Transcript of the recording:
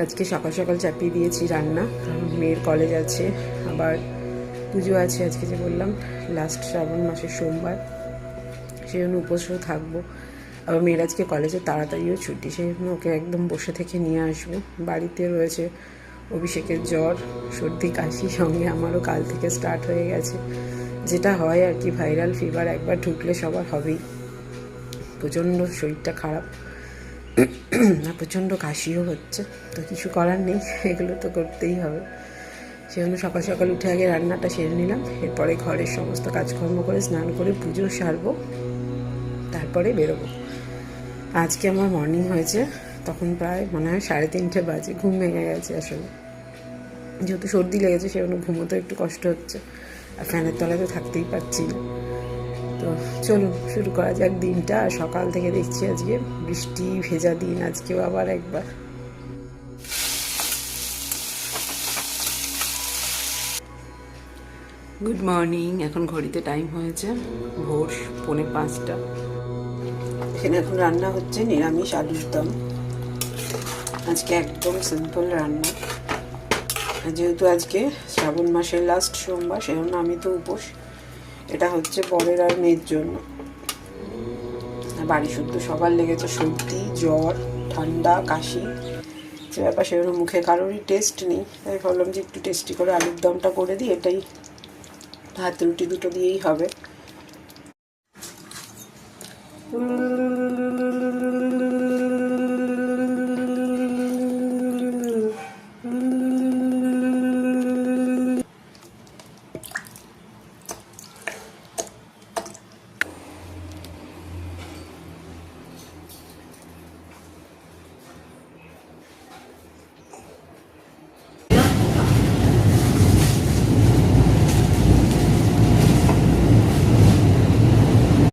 আজকে সকাল সকাল চাপিয়ে দিয়েছি রান্না, মেয়ের কলেজ আছে, আবার পুজো আছে আজকে, যে বললাম লাস্ট শ্রাবণ মাসের সোমবার, সেই জন্য উপোসও থাকবো। আবার মেয়ের আজকে কলেজে তাড়াতাড়িও ছুটি, সেই জন্য ওকে একদম বসে থেকে নিয়ে আসবো। বাড়িতে রয়েছে অভিষেকের জ্বর, সর্দি, কাশি, সঙ্গে আমারও কাল থেকে স্টার্ট হয়ে গেছে, যেটা হয় আর কি, ভাইরাল ফিভার একবার ঢুকলে সবার হবেই। প্রচণ্ড শরীরটা খারাপ, না প্রচণ্ড কাশিও হচ্ছে, তো কিছু করার নেই, এগুলো তো করতেই হবে। সেজন্য সকাল সকাল উঠে আগে রান্নাটা সেরে নিলাম, এরপরে ঘরের সমস্ত কাজকর্ম করে স্নান করে পুজো সারবো, তারপরে বেরোবো। আজকে আমার মর্নিং হয়েছে, তখন প্রায় মনে হয় 3:30 বাজে, ঘুম ভেঙে গেছে আসলে, যেহেতু সর্দি লেগেছে সেজন্য ঘুমোতে একটু কষ্ট হচ্ছে, আর ফ্যানের তলায় তো থাকতেই পারছি না। তো চলুন শুরু করা যাক দিনটা। আর সকাল থেকে দেখছি আজকে বৃষ্টি ভেজা দিন, আজকেও আবার একবার। গুড মর্নিং, এখন ঘড়িতে টাইম হয়েছে ভোর 4:45। এখানে এখন রান্না হচ্ছে নিরামিষ আলুর দম। আজকে একদম সিম্পল রান্না, যেহেতু আজকে শ্রাবণ মাসের লাস্ট সোমবার, সেজন্য আমি তো উপোস। এটা হচ্ছে বরের আর মেয়ের জন্য। বাড়ি শুদ্ধ সবার লেগেছে সর্দি, জ্বর, ঠান্ডা, কাশি, যে ব্যাপার, সেজন্য মুখে কারোরই টেস্ট নেই, তাই ভাবলাম যে একটু টেস্টি করে আলুর দমটা করে দিই, এটাই ভাত রুটি দুটো দিয়েই হবে।